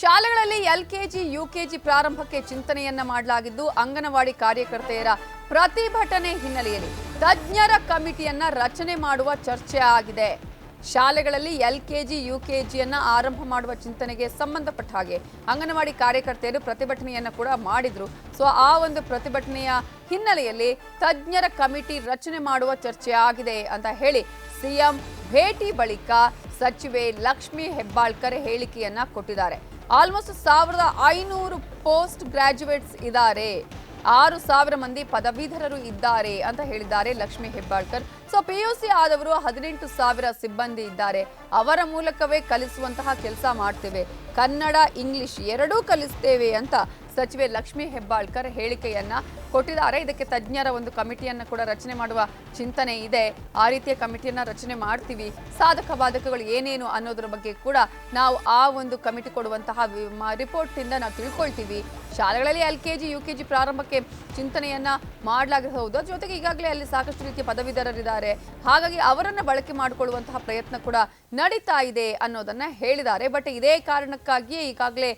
ಶಾಲೆಗಳಲ್ಲಿ LKG UKG ಪ್ರಾರಂಭಕ್ಕೆ ಚಿಂತನೆಯನ್ನ ಮಾಡಲಾಗಿದ್ದು ಅಂಗನವಾಡಿ ಕಾರ್ಯಕರ್ತೆಯರ ಪ್ರತಿಭಟನೆ ಹಿನ್ನೆಲೆಯಲ್ಲಿ ತಜ್ಞರ ಕಮಿಟಿಯನ್ನ ರಚನೆ ಮಾಡುವ ಚರ್ಚೆ ಆಗಿದೆ. ಶಾಲೆಗಳಲ್ಲಿ ಎಲ್ಕೆಜಿ ಯುಕೆಜಿಯನ್ನ ಆರಂಭ ಮಾಡುವ ಚಿಂತನೆಗೆ ಸಂಬಂಧಪಟ್ಟ ಹಾಗೆ ಅಂಗನವಾಡಿ ಕಾರ್ಯಕರ್ತೆಯರು ಪ್ರತಿಭಟನೆಯನ್ನ ಕೂಡ ಮಾಡಿದ್ರು. ಸೊ ಆ ಒಂದು ಪ್ರತಿಭಟನೆಯ ಹಿನ್ನೆಲೆಯಲ್ಲಿ ತಜ್ಞರ ಕಮಿಟಿ ರಚನೆ ಮಾಡುವ ಚರ್ಚೆ ಆಗಿದೆ ಅಂತ ಹೇಳಿ ಸಿಎಂ ಭೇಟಿ ಬಳಿಕ ಸಚಿವೆ ಲಕ್ಷ್ಮಿ ಹೆಬ್ಬಾಳ್ಕರ್ ಹೇಳಿಕೆಯನ್ನ ಕೊಟ್ಟಿದ್ದಾರೆ. ಆಲ್ಮೋಸ್ಟ್ 1500 ಪೋಸ್ಟ್ ಗ್ರಾಜ್ಯುಯೇಟ್ಸ್ ಇದ್ದಾರೆ, 6000 ಮಂದಿ ಪದವೀಧರರು ಇದ್ದಾರೆ ಅಂತ ಹೇಳಿದ್ದಾರೆ ಲಕ್ಷ್ಮಿ ಹೆಬ್ಬಾಳ್ಕರ್. ಸೊ PUC ಆದವರು 18,000 ಸಿಬ್ಬಂದಿ ಇದ್ದಾರೆ, ಅವರ ಮೂಲಕವೇ ಕಲಿಸುವಂತಹ ಕೆಲಸ ಮಾಡ್ತೇವೆ, ಕನ್ನಡ ಇಂಗ್ಲಿಷ್ ಎರಡೂ ಕಲಿಸ್ತೇವೆ ಅಂತ ಸಚಿವೆ ಲಕ್ಷ್ಮಿ ಹೆಬ್ಬಾಳ್ಕರ್ ಹೇಳಿಕೆಯನ್ನ ಕೊಟ್ಟಿದ್ದಾರೆ. ಇದಕ್ಕೆ ತಜ್ಞರ ಒಂದು ಕಮಿಟಿಯನ್ನ ಕೂಡ ರಚನೆ ಮಾಡುವ ಚಿಂತನೆ ಇದೆ. ಆ ರೀತಿಯ ಕಮಿಟಿಯನ್ನ ರಚನೆ ಮಾಡ್ತೀವಿ, ಸಾಧಕ ಬಾಧಕಗಳು ಏನೇನು ಅನ್ನೋದ್ರ ಬಗ್ಗೆ ಕೂಡ ನಾವು ಆ ಒಂದು ಕಮಿಟಿ ಕೊಡುವಂತಹ ರಿಪೋರ್ಟ್ ಇಂದ ನಾವು ತಿಳ್ಕೊಳ್ತೀವಿ. ಶಾಲೆಗಳಲ್ಲಿ LKG UKG ಪ್ರಾರಂಭಕ್ಕೆ ಚಿಂತನೆಯನ್ನ ಮಾಡಲಾಗಿರಬಹುದು. ಜೊತೆಗೆ ಈಗಾಗಲೇ ಅಲ್ಲಿ ಸಾಕಷ್ಟು ರೀತಿಯ ಪದವೀಧರರಿದ್ದಾರೆ, ಹಾಗಾಗಿ ಅವರನ್ನ ಬಳಕೆ ಮಾಡಿಕೊಳ್ಳುವಂತಹ ಪ್ರಯತ್ನ ಕೂಡ ನಡೀತಾ ಇದೆ ಅನ್ನೋದನ್ನ ಹೇಳಿದ್ದಾರೆ. ಬಟ್ ಇದೇ ಕಾರಣಕ್ಕಾಗಿಯೇ ಈಗಾಗಲೇ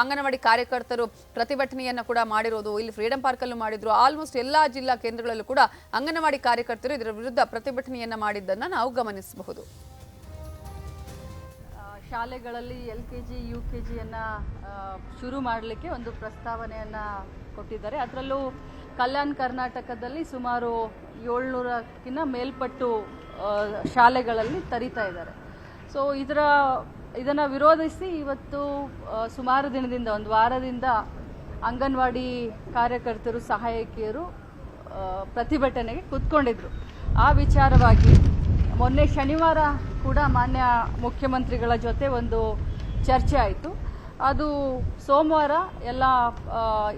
ಅಂಗನವಾಡಿ ಕಾರ್ಯಕರ್ತರು ಪ್ರತಿಭಟನೆಯನ್ನ ಕೂಡ ಮಾಡಿರೋದು. ಇಲ್ಲಿ ಫ್ರೀಡಂ ಪಾರ್ಕ್ ಅಲ್ಲೂ ಮಾಡಿದ್ರು, ಆಲ್ಮೋಸ್ಟ್ ಎಲ್ಲಾ ಜಿಲ್ಲಾ ಕೇಂದ್ರಗಳಲ್ಲೂ ಕೂಡ ಅಂಗನವಾಡಿ ಕಾರ್ಯಕರ್ತರು ಇದರ ವಿರುದ್ಧ ಪ್ರತಿಭಟನೆಯನ್ನ ಮಾಡಿದ್ದನ್ನ ನಾವು ಗಮನಿಸಬಹುದು. ಶಾಲೆಗಳಲ್ಲಿ LKG UKGಯನ್ನ ಶುರು ಮಾಡಲಿಕ್ಕೆ ಒಂದು ಪ್ರಸ್ತಾವನೆಯನ್ನ ಕೊಟ್ಟಿದ್ದಾರೆ. ಅದರಲ್ಲೂ ಕಲ್ಯಾಣ ಕರ್ನಾಟಕದಲ್ಲಿ ಸುಮಾರು 700ಕ್ಕಿಂತ ಮೇಲ್ಪಟ್ಟು ಶಾಲೆಗಳಲ್ಲಿ ತರೀತಾ ಇದ್ದಾರೆ. ಸೊ ಇದನ್ನು ವಿರೋಧಿಸಿ ಇವತ್ತು ಸುಮಾರು ದಿನದಿಂದ, ಒಂದು ವಾರದಿಂದ ಅಂಗನವಾಡಿ ಕಾರ್ಯಕರ್ತರು, ಸಹಾಯಕಿಯರು ಪ್ರತಿಭಟನೆಗೆ ಕೂತ್ಕೊಂಡಿದ್ರು. ಆ ವಿಚಾರವಾಗಿ ಮೊನ್ನೆ ಶನಿವಾರ ಕೂಡ ಮಾನ್ಯ ಮುಖ್ಯಮಂತ್ರಿಗಳ ಜೊತೆ ಒಂದು ಚರ್ಚೆ ಆಯಿತು. ಅದು ಸೋಮವಾರ ಎಲ್ಲ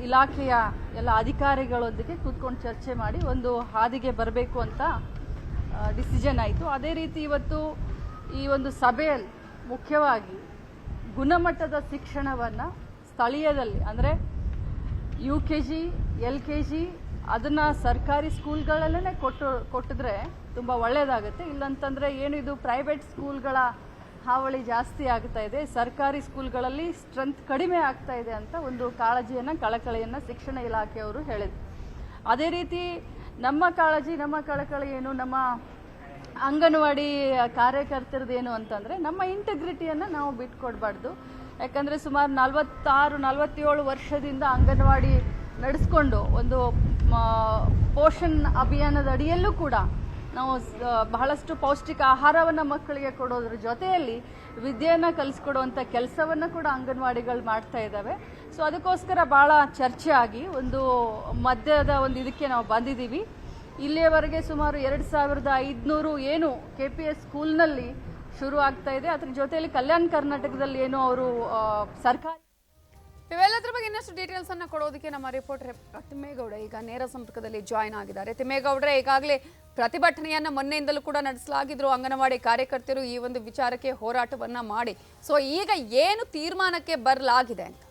ಇಲಾಖೆಯ ಎಲ್ಲ ಅಧಿಕಾರಿಗಳೊಂದಿಗೆ ಕೂತ್ಕೊಂಡು ಚರ್ಚೆ ಮಾಡಿ ಒಂದು ಹಾದಿಗೆ ಬರಬೇಕು ಅಂತ ಡಿಸಿಷನ್ ಆಯಿತು. ಅದೇ ರೀತಿ ಇವತ್ತು ಈ ಒಂದು ಸಭೆಯಲ್ಲಿ ಮುಖ್ಯವಾಗಿ ಗುಣಮಟ್ಟದ ಶಿಕ್ಷಣವನ್ನು ಸ್ಥಳೀಯದಲ್ಲಿ, ಅಂದರೆ UKG LKG ಅದನ್ನು ಸರ್ಕಾರಿ ಸ್ಕೂಲ್ಗಳಲ್ಲೇ ಕೊಟ್ಟಿದ್ರೆ ತುಂಬ ಒಳ್ಳೆಯದಾಗುತ್ತೆ. ಇಲ್ಲಂತಂದರೆ ಏನು ಇದು ಪ್ರೈವೇಟ್ ಸ್ಕೂಲ್ಗಳ ಹಾವಳಿ ಜಾಸ್ತಿ ಆಗ್ತಾ ಇದೆ, ಸರ್ಕಾರಿ ಸ್ಕೂಲ್ಗಳಲ್ಲಿ ಸ್ಟ್ರೆಂತ್ ಕಡಿಮೆ ಆಗ್ತಾ ಇದೆ ಅಂತ ಒಂದು ಕಾಳಜಿಯನ್ನು, ಕಳಕಳಿಯನ್ನು ಶಿಕ್ಷಣ ಇಲಾಖೆಯವರು ಹೇಳಿದರು. ಅದೇ ರೀತಿ ನಮ್ಮ ಕಾಳಜಿ, ನಮ್ಮ ಕಳಕಳಿ ಏನು, ನಮ್ಮ ಅಂಗನವಾಡಿ ಕಾರ್ಯಕರ್ತರದ್ದೇನು ಅಂತಂದರೆ ನಮ್ಮ ಇಂಟಿಗ್ರಿಟಿಯನ್ನು ನಾವು ಬಿಟ್ಕೊಡ್ಬಾರ್ದು. ಯಾಕಂದರೆ ಸುಮಾರು 46-47 ವರ್ಷದಿಂದ ಅಂಗನವಾಡಿ ನಡೆಸ್ಕೊಂಡು ಒಂದು ಪೋಷಣ್ ಅಭಿಯಾನದ ಅಡಿಯಲ್ಲೂ ಕೂಡ ನಾವು ಬಹಳಷ್ಟು ಪೌಷ್ಟಿಕ ಆಹಾರವನ್ನು ಮಕ್ಕಳಿಗೆ ಕೊಡೋದ್ರ ಜೊತೆಯಲ್ಲಿ ವಿದ್ಯೆಯನ್ನು ಕಲಿಸ್ಕೊಡುವಂಥ ಕೆಲಸವನ್ನು ಕೂಡ ಅಂಗನವಾಡಿಗಳು ಮಾಡ್ತಾ ಇದ್ದಾವೆ. ಸೊ ಅದಕ್ಕೋಸ್ಕರ ಭಾಳ ಚರ್ಚೆ ಆಗಿ ಒಂದು ಮಧ್ಯದ ಒಂದು ಇದಕ್ಕೆ ನಾವು ಬಂದಿದ್ದೀವಿ. ಇಲ್ಲಿಯವರೆಗೆ ಸುಮಾರು 2500 ಏನು KPS ಸ್ಕೂಲ್ನಲ್ಲಿ ಶುರು ಆಗ್ತಾ ಇದೆ, ಅದ್ರ ಜೊತೆಯಲ್ಲಿ ಕಲ್ಯಾಣ ಕರ್ನಾಟಕದಲ್ಲಿ ಏನು ಅವರು ಸರ್ಕಾರಿ ಇವೆಲ್ಲದರ ಬಗ್ಗೆ ಇನ್ನಷ್ಟು ಡೀಟೇಲ್ಸ್ ಅನ್ನ ಕೊಡೋದಕ್ಕೆ ನಮ್ಮ ರಿಪೋರ್ಟರ್ ತಿಮ್ಮೇಗೌಡ ಈಗ ನೇರ ಸಂಪರ್ಕದಲ್ಲಿ ಜಾಯ್ನ್ ಆಗಿದ್ದಾರೆ. ತಿಮ್ಮೇಗೌಡರೆ, ಈಗಾಗಲೇ ಪ್ರತಿಭಟನೆಯನ್ನ ಮೊನ್ನೆಯಿಂದಲೂ ಕೂಡ ನಡೆಸಲಾಗಿದ್ರು ಅಂಗನವಾಡಿ ಕಾರ್ಯಕರ್ತರು ಈ ಒಂದು ವಿಚಾರಕ್ಕೆ ಹೋರಾಟವನ್ನ ಮಾಡಿ. ಸೊ ಈಗ ಏನು ತೀರ್ಮಾನಕ್ಕೆ ಬರಲಾಗಿದೆ ಅಂತ?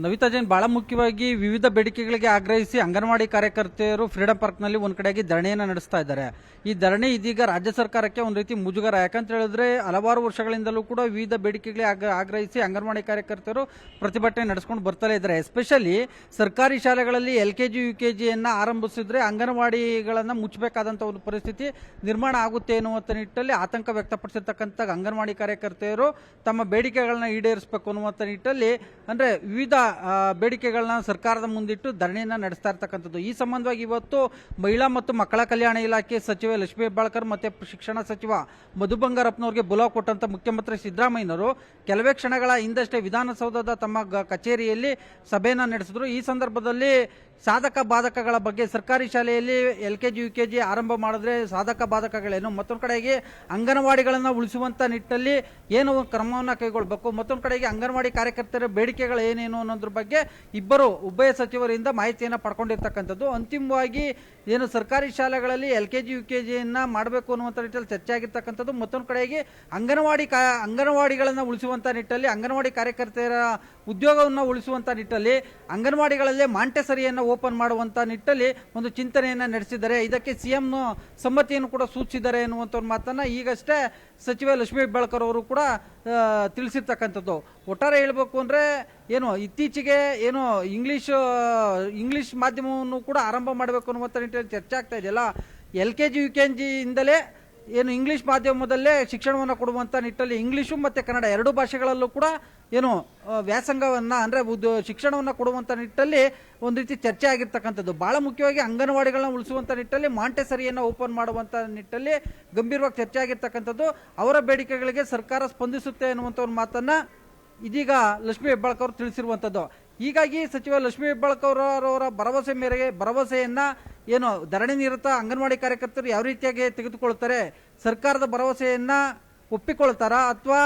ನವಿತಾ ಜೈನ್, ಬಹಳ ಮುಖ್ಯವಾಗಿ ವಿವಿಧ ಬೇಡಿಕೆಗಳಿಗೆ ಆಗ್ರಹಿಸಿ ಅಂಗನವಾಡಿ ಕಾರ್ಯಕರ್ತೆಯರು ಫ್ರೀಡಂ ಪಾರ್ಕ್ನಲ್ಲಿ ಒಂದು ಕಡೆಯಾಗಿ ಧರಣಿಯನ್ನು ನಡೆಸ್ತಾ ಇದ್ದಾರೆ. ಈ ಧರಣಿ ಇದೀಗ ರಾಜ್ಯ ಸರ್ಕಾರಕ್ಕೆ ಒಂದು ರೀತಿ ಮುಜುಗರ. ಯಾಕಂತ ಹೇಳಿದ್ರೆ ಹಲವಾರು ವರ್ಷಗಳಿಂದಲೂ ಕೂಡ ವಿವಿಧ ಬೇಡಿಕೆಗಳಿಗೆ ಆಗ್ರಹಿಸಿ ಅಂಗನವಾಡಿ ಕಾರ್ಯಕರ್ತರು ಪ್ರತಿಭಟನೆ ನಡೆಸ್ಕೊಂಡು ಬರ್ತಾ ಇದ್ದಾರೆ. ಎಸ್ಪೆಷಲಿ ಸರ್ಕಾರಿ ಶಾಲೆಗಳಲ್ಲಿ LKG UKGಯನ್ನ ಆರಂಭಿಸಿದ್ರೆ ಅಂಗನವಾಡಿಗಳನ್ನು ಮುಚ್ಚಬೇಕಾದಂಥ ಒಂದು ಪರಿಸ್ಥಿತಿ ನಿರ್ಮಾಣ ಆಗುತ್ತೆ ಎನ್ನುವಂಥ ನಿಟ್ಟಲ್ಲಿ ಆತಂಕ ವ್ಯಕ್ತಪಡಿಸಿರ್ತಕ್ಕಂಥ ಅಂಗನವಾಡಿ ಕಾರ್ಯಕರ್ತೆಯರು ತಮ್ಮ ಬೇಡಿಕೆಗಳನ್ನ ಈಡೇರಿಸಬೇಕು ಅನ್ನುವಂಥ ನಿಟ್ಟಲ್ಲಿ, ಅಂದ್ರೆ ವಿವಿಧ ಬೇಡಿಕೆಗಳನ್ನ ಸರ್ಕಾರದ ಮುಂದಿಟ್ಟು ಧರಣಿಯನ್ನ ನಡೆಸ್ತಾ ಇರ್ತಕ್ಕಂಥದ್ದು. ಈ ಸಂಬಂಧವಾಗಿ ಇವತ್ತು ಮಹಿಳಾ ಮತ್ತು ಮಕ್ಕಳ ಕಲ್ಯಾಣ ಇಲಾಖೆ ಸಚಿವೆ ಲಕ್ಷ್ಮೀ ಹೆಬ್ಬಾಳ್ಕರ್ ಮತ್ತೆ ಶಿಕ್ಷಣ ಸಚಿವ ಮಧು ಬಂಗಾರಪ್ಪನವರಿಗೆ ಬುಲಾವ್ ಕೊಟ್ಟಂತ ಮುಖ್ಯಮಂತ್ರಿ ಸಿದ್ದರಾಮಯ್ಯನವರು ಕೆಲವೇ ಕ್ಷಣಗಳ ಹಿಂದಷ್ಟೇ ವಿಧಾನಸೌಧದ ತಮ್ಮ ಕಚೇರಿಯಲ್ಲಿ ಸಭೆಯನ್ನ ನಡೆಸಿದ್ರು. ಈ ಸಂದರ್ಭದಲ್ಲಿ ಸಾಧಕ ಬಾಧಕಗಳ ಬಗ್ಗೆ, ಸರ್ಕಾರಿ ಶಾಲೆಯಲ್ಲಿ LKG UKG ಆರಂಭ ಮಾಡಿದ್ರೆ ಸಾಧಕ ಬಾಧಕಗಳೇನು, ಮತ್ತೊಂದು ಕಡೆಗೆ ಅಂಗನವಾಡಿಗಳನ್ನು ಉಳಿಸುವಂತ ನಿಟ್ಟಲ್ಲಿ ಏನು ಕ್ರಮವನ್ನು ಕೈಗೊಳ್ಳಬೇಕು, ಮತ್ತೊಂದು ಕಡೆಗೆ ಅಂಗನವಾಡಿ ಕಾರ್ಯಕರ್ತರ ಬೇಡಿಕೆ ಬೇಡಿಕೆಗಳು ಏನೇನು ಅನ್ನೋದ್ರ ಬಗ್ಗೆ ಉಭಯ ಸಚಿವರಿಂದ ಮಾಹಿತಿಯನ್ನು ಪಡ್ಕೊಂಡಿರ್ತಕ್ಕಂಥದ್ದು. ಅಂತಿಮವಾಗಿ ಏನು ಸರ್ಕಾರಿ ಶಾಲೆಗಳಲ್ಲಿ LKG UKG ಮಾಡಬೇಕು ಅನ್ನುವಂಥ ನಿಟ್ಟಲ್ಲಿ ಚರ್ಚೆ ಆಗಿರ್ತಕ್ಕಂಥದ್ದು. ಮತ್ತೊಂದು ಕಡೆಗೆ ಅಂಗನವಾಡಿಗಳನ್ನು ಉಳಿಸುವಂಥ ನಿಟ್ಟಲ್ಲಿ, ಅಂಗನವಾಡಿ ಕಾರ್ಯಕರ್ತೆಯರ ಉದ್ಯೋಗವನ್ನು ಉಳಿಸುವಂಥ ನಿಟ್ಟಲ್ಲಿ ಅಂಗನವಾಡಿಗಳಲ್ಲೇ ಮಾಂಟೆಸರಿಯನ್ನು ಓಪನ್ ಮಾಡುವಂಥ ನಿಟ್ಟಲ್ಲಿ ಒಂದು ಚಿಂತನೆಯನ್ನು ನಡೆಸಿದ್ದಾರೆ. ಇದಕ್ಕೆ CM ಸಮ್ಮತಿಯನ್ನು ಕೂಡ ಸೂಚಿಸಿದ್ದಾರೆ ಎನ್ನುವಂಥ ಒಂದು ಮಾತನ್ನು ಈಗಷ್ಟೇ ಸಚಿವ ಲಕ್ಷ್ಮೀ ಹೆಬ್ಬಾಳ್ಕರ್ ಅವರು ಕೂಡ ತಿಳಿಸಿರ್ತಕ್ಕಂಥದ್ದು. ಒಟ್ಟಾರೆ ಹೇಳಬೇಕು ಅಂದರೆ ಏನು ಇತ್ತೀಚೆಗೆ ಏನು ಇಂಗ್ಲಿಷ್ ಮಾಧ್ಯಮವನ್ನು ಕೂಡ ಆರಂಭ ಮಾಡಬೇಕು ಅನ್ನುವಂಥ ನಿಟ್ಟಲ್ಲಿ ಚರ್ಚೆ ಆಗ್ತಾ ಇದೆಯಲ್ಲ, LKG UKG ಇಂದಲೇ ಏನು ಇಂಗ್ಲಿಷ್ ಮಾಧ್ಯಮದಲ್ಲೇ ಶಿಕ್ಷಣವನ್ನು ಕೊಡುವಂಥ ನಿಟ್ಟಲ್ಲಿ ಇಂಗ್ಲೀಷು ಮತ್ತು ಕನ್ನಡ ಎರಡೂ ಭಾಷೆಗಳಲ್ಲೂ ಕೂಡ ಏನು ವ್ಯಾಸಂಗವನ್ನು ಅಂದರೆ ಶಿಕ್ಷಣವನ್ನು ಕೊಡುವಂಥ ನಿಟ್ಟಲ್ಲಿ ಒಂದು ರೀತಿ ಚರ್ಚೆ ಆಗಿರ್ತಕ್ಕಂಥದ್ದು. ಭಾಳ ಮುಖ್ಯವಾಗಿ ಅಂಗನವಾಡಿಗಳನ್ನ ಉಳಿಸುವಂಥ ನಿಟ್ಟಲ್ಲಿ ಮಾಂಟೆಸರಿಯನ್ನು ಓಪನ್ ಮಾಡುವಂಥ ನಿಟ್ಟಲ್ಲಿ ಗಂಭೀರವಾಗಿ ಚರ್ಚೆ ಆಗಿರ್ತಕ್ಕಂಥದ್ದು. ಅವರ ಬೇಡಿಕೆಗಳಿಗೆ ಸರ್ಕಾರ ಸ್ಪಂದಿಸುತ್ತೆ ಅನ್ನುವಂಥ ಒಂದು ಮಾತನ್ನು ಇದೀಗ ಲಕ್ಷ್ಮೀ ಹೆಬ್ಬಾಳ್ಕರ್ ಅವರು ತಿಳಿಸಿರುವಂಥದ್ದು. ಹೀಗಾಗಿ ಸಚಿವ ಲಕ್ಷ್ಮೀ ಹೆಬ್ಬಾಳ್ಕರ್ ಅವರ ಭರವಸೆಯನ್ನ ಏನು ಧರಣಿ ನಿರತ ಅಂಗನವಾಡಿ ಕಾರ್ಯಕರ್ತರು ಯಾವ ರೀತಿಯಾಗಿ ತೆಗೆದುಕೊಳ್ತಾರೆ, ಸರ್ಕಾರದ ಭರವಸೆಯನ್ನ ಒಪ್ಪಿಕೊಳ್ತಾರಾ ಅಥವಾ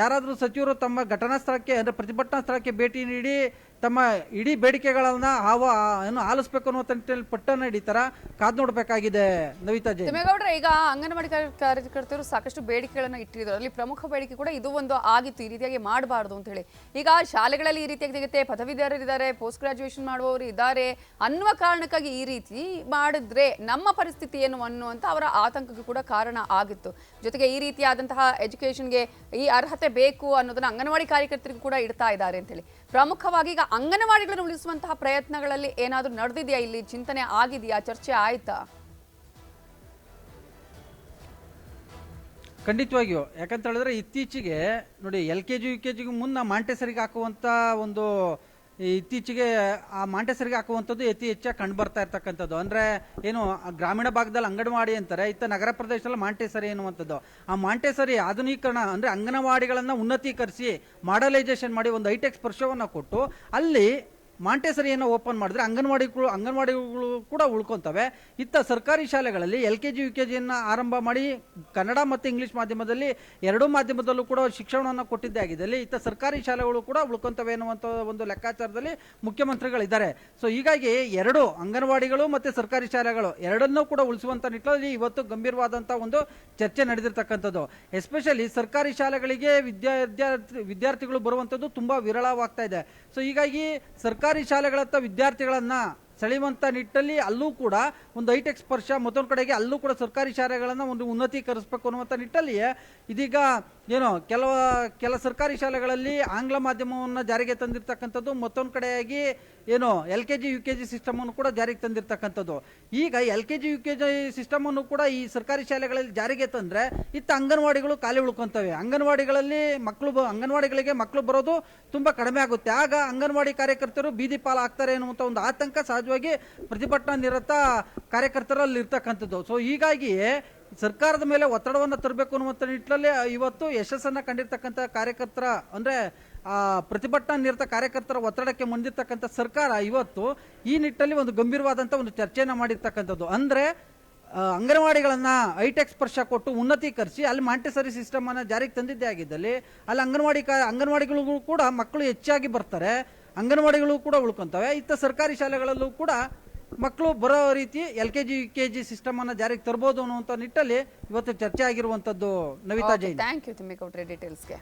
ಯಾರಾದರೂ ಸಚಿವರು ತಮ್ಮ ಘಟನಾ ಸ್ಥಳಕ್ಕೆ ಅಂದರೆ ಪ್ರತಿಭಟನಾ ಸ್ಥಳಕ್ಕೆ ಭೇಟಿ ನೀಡಿ ತಮ್ಮ ಇಡೀ ಬೇಡಿಕೆಗಳನ್ನ ಆಲಿಸಬೇಕು ಅನ್ನುವಂಥ ನಿಟ್ಟಿನಲ್ಲಿ ಪಟ್ಟನ್ನು ಹಿಡಿತಾರ, ಕಾದು ನೋಡಬೇಕಾಗಿದೆ. ನವಿತಾ ಜೈನ್. ತಿಮ್ಮೇಗೌಡ್ರೆ, ಈಗ ಅಂಗನವಾಡಿ ಕಾರ್ಯಕರ್ತರು ಸಾಕಷ್ಟು ಬೇಡಿಕೆಗಳನ್ನ ಇಟ್ಟಿದ್ರು. ಅಲ್ಲಿ ಪ್ರಮುಖ ಬೇಡಿಕೆ ಕೂಡ ಇದು ಒಂದು ಆಗಿತ್ತು, ಈ ರೀತಿಯಾಗಿ ಮಾಡಬಾರ್ದು ಅಂತ ಹೇಳಿ. ಈಗ ಶಾಲೆಗಳಲ್ಲಿ ಈ ರೀತಿಯಾಗಿ ಸಿಗುತ್ತೆ, ಪದವೀಧರರಿದ್ದಾರೆ, ಪೋಸ್ಟ್ ಗ್ರಾಜುಯೇಷನ್ ಮಾಡುವವರು ಇದ್ದಾರೆ ಅನ್ನುವ ಕಾರಣಕ್ಕಾಗಿ ಈ ರೀತಿ ಮಾಡಿದ್ರೆ ನಮ್ಮ ಪರಿಸ್ಥಿತಿ ಏನು ಅನ್ನುವಂಥ ಅವರ ಆತಂಕಕ್ಕೆ ಕೂಡ ಕಾರಣ ಆಗಿತ್ತು. ಜೊತೆಗೆ ಈ ರೀತಿಯಾದಂತಹ ಎಜುಕೇಷನ್ಗೆ ಈ ಅರ್ಹತೆ ಬೇಕು ಅನ್ನೋದನ್ನ ಅಂಗನವಾಡಿ ಕಾರ್ಯಕರ್ತರಿಗೂ ಕೂಡ ಇಡ್ತಾ ಇದ್ದಾರೆ ಅಂತ ಹೇಳಿ. ಪ್ರಮುಖವಾಗಿ ಈಗ ಅಂಗನವಾಡಿಗಳನ್ನು ಉಳಿಸುವಂತಹ ಪ್ರಯತ್ನಗಳಲ್ಲಿ ಏನಾದರೂ ನಡೆದಿದೆಯಾ, ಇಲ್ಲಿ ಚಿಂತನೆ ಆಗಿದೆಯಾ, ಚರ್ಚೆ ಆಯ್ತಾ? ಖಂಡಿತವಾಗಿಯೂ. ಯಾಕಂತ ಹೇಳಿದ್ರೆ ಇತ್ತೀಚೆಗೆ ನೋಡಿ LKG UKG ಮುನ್ನ ಮಾಂಟೆಸರಿಗೆ ಹಾಕುವಂಥ ಒಂದು ಇತ್ತೀಚೆಗೆ ಆ ಮಾಂಟೆಸರಿಗೆ ಹಾಕುವಂಥದ್ದು ಅತಿ ಹೆಚ್ಚಾಗಿ ಕಂಡು ಬರ್ತಾ ಇರ್ತಕ್ಕಂಥದ್ದು. ಅಂದರೆ ಏನು ಗ್ರಾಮೀಣ ಭಾಗದಲ್ಲಿ ಅಂಗನವಾಡಿ ಅಂತಾರೆ, ನಗರ ಪ್ರದೇಶದಲ್ಲಿ ಮಾಂಟೆಸರಿ ಎನ್ನುವಂಥದ್ದು. ಆ ಮಾಂಟೆಸರಿ ಆಧುನೀಕರಣ ಅಂದರೆ ಅಂಗನವಾಡಿಗಳನ್ನು ಉನ್ನತೀಕರಿಸಿ ಮಾಡಲೈಸೇಷನ್ ಮಾಡಿ ಒಂದು ಹೈಟೆಕ್ ಸ್ಪರ್ಶವನ್ನು ಕೊಟ್ಟು ಅಲ್ಲಿ ಮಾಂಟೆಸರಿಯನ್ನು ಓಪನ್ ಮಾಡಿದ್ರೆ ಅಂಗನವಾಡಿಗಳು ಕೂಡ ಉಳ್ಕೊತವೆ. ಸರ್ಕಾರಿ ಶಾಲೆಗಳಲ್ಲಿ LKG UKG ಆರಂಭ ಮಾಡಿ ಕನ್ನಡ ಮತ್ತು ಇಂಗ್ಲಿಷ್ ಮಾಧ್ಯಮದಲ್ಲಿ ಎರಡೂ ಮಾಧ್ಯಮದಲ್ಲೂ ಕೂಡ ಶಿಕ್ಷಣವನ್ನು ಕೊಟ್ಟಿದ್ದೇ ಆಗಿದೆ. ಸರ್ಕಾರಿ ಶಾಲೆಗಳು ಕೂಡ ಉಳ್ಕೊತವೆ ಎನ್ನುವಂಥ ಒಂದು ಲೆಕ್ಕಾಚಾರದಲ್ಲಿ ಮುಖ್ಯಮಂತ್ರಿಗಳಿದ್ದಾರೆ. ಸೊ ಹೀಗಾಗಿ ಎರಡು ಅಂಗನವಾಡಿಗಳು ಮತ್ತು ಸರ್ಕಾರಿ ಶಾಲೆಗಳು ಎರಡನ್ನೂ ಕೂಡ ಉಳಿಸುವಂಥ ನಿಟ್ಟಿನಲ್ಲಿ ಇವತ್ತು ಗಂಭೀರವಾದಂಥ ಒಂದು ಚರ್ಚೆ ನಡೆದಿರ್ತಕ್ಕಂಥದ್ದು. ಎಸ್ಪೆಷಲಿ ಸರ್ಕಾರಿ ಶಾಲೆಗಳಿಗೆ ವಿದ್ಯಾರ್ಥಿಗಳು ಬರುವಂಥದ್ದು ತುಂಬ ವಿರಳವಾಗ್ತಾ ಇದೆ. ಸೊ ಹೀಗಾಗಿ ಸರ್ಕಾರಿ ಶಾಲೆಗಳತ್ತ ವಿದ್ಯಾರ್ಥಿಗಳನ್ನ ಸೆಳೆಯುವಂಥ ನಿಟ್ಟಲ್ಲಿ ಅಲ್ಲೂ ಕೂಡ ಒಂದು ಹೈಟೆಕ್ ಸ್ಪರ್ಶ, ಮತ್ತೊಂದು ಕಡೆಗೆ ಅಲ್ಲೂ ಕೂಡ ಸರ್ಕಾರಿ ಶಾಲೆಗಳನ್ನು ಒಂದು ಉನ್ನತೀಕರಿಸಬೇಕು ಅನ್ನುವಂಥ ನಿಟ್ಟಲ್ಲಿ ಇದೀಗ ಏನು ಕೆಲ ಸರ್ಕಾರಿ ಶಾಲೆಗಳಲ್ಲಿ ಆಂಗ್ಲ ಮಾಧ್ಯಮವನ್ನು ಜಾರಿಗೆ ತಂದಿರತಕ್ಕಂಥದ್ದು, ಮತ್ತೊಂದು ಕಡೆಯಾಗಿ ಏನು LKG UKG ಸಿಸ್ಟಮನ್ನು ಕೂಡ ಜಾರಿಗೆ ತಂದಿರತಕ್ಕಂಥದ್ದು. ಈಗ LKG UKG ಸಿಸ್ಟಮನ್ನು ಕೂಡ ಈ ಸರ್ಕಾರಿ ಶಾಲೆಗಳಲ್ಲಿ ಜಾರಿಗೆ ತಂದರೆ ಅಂಗನವಾಡಿಗಳು ಖಾಲಿ ಉಳ್ಕೊತವೆ. ಅಂಗನವಾಡಿಗಳಿಗೆ ಮಕ್ಕಳು ಬರೋದು ತುಂಬ ಕಡಿಮೆ ಆಗುತ್ತೆ. ಆಗ ಅಂಗನವಾಡಿ ಕಾರ್ಯಕರ್ತರು ಬೀದಿ ಪಾಲು ಆಗ್ತಾರೆ ಅನ್ನುವಂಥ ಒಂದು ಆತಂಕ ಸಹಜವಾಗಿ ಪ್ರತಿಭಟನಾ ನಿರತ ಕಾರ್ಯಕರ್ತರಲ್ಲಿ ಇರ್ತಕ್ಕಂಥದ್ದು. ಸೊ ಹೀಗಾಗಿ ಸರ್ಕಾರದ ಮೇಲೆ ಒತ್ತಡವನ್ನು ತರಬೇಕು ಅನ್ನುವಂಥ ನಿಟ್ಟಿನಲ್ಲಿ ಇವತ್ತು ಯಶಸ್ಸನ್ನು ಕಂಡಿರ್ತಕ್ಕಂಥ ಕಾರ್ಯಕರ್ತರ ಅಂದರೆ ಪ್ರತಿಭಟನಾ ನಿರತ ಕಾರ್ಯಕರ್ತರ ಒತ್ತಡಕ್ಕೆ ಮುಂದಿರ್ತಕ್ಕಂಥ ಸರ್ಕಾರ ಇವತ್ತು ಈ ನಿಟ್ಟಲ್ಲಿ ಒಂದು ಗಂಭೀರವಾದಂಥ ಒಂದು ಚರ್ಚೆಯನ್ನು ಮಾಡಿರ್ತಕ್ಕಂಥದ್ದು. ಅಂದರೆ ಅಂಗನವಾಡಿಗಳನ್ನ ಹೈಟೆಕ್ ಸ್ಪರ್ಶ ಕೊಟ್ಟು ಉನ್ನತೀಕರಿಸಿ ಅಲ್ಲಿ ಮಾಂಟೆಸರಿ ಸಿಸ್ಟಮ್ ಅನ್ನು ಜಾರಿಗೆ ತಂದಿದ್ದೇ ಆಗಿದ್ದಲ್ಲಿ ಅಲ್ಲಿ ಅಂಗನವಾಡಿಗಳಿಗೂ ಕೂಡ ಮಕ್ಕಳು ಹೆಚ್ಚಾಗಿ ಬರ್ತಾರೆ, ಅಂಗನವಾಡಿಗಳು ಕೂಡ ಉಳ್ಕೊಂತವೆ. ಸರ್ಕಾರಿ ಶಾಲೆಗಳಲ್ಲೂ ಕೂಡ ಮಕ್ಕಳು ಬರೋ ರೀತಿ LKG UKG ಸಿಸ್ಟಮ್ ಅನ್ನು ಜಾರಿಗೆ ತರಬಹುದು ಅನ್ನುವಂಥ ನಿಟ್ಟಲ್ಲಿ ಇವತ್ತು ಚರ್ಚೆ ಆಗಿರುವಂತದ್ದು. ನವಿತಾ ಜೈನ್. ಥ್ಯಾಂಕ್ ಯು ತಿಮ್ಮೇಗೌಡ್ರೆ ಡೀಟೇಲ್ಸ್ಗೆ.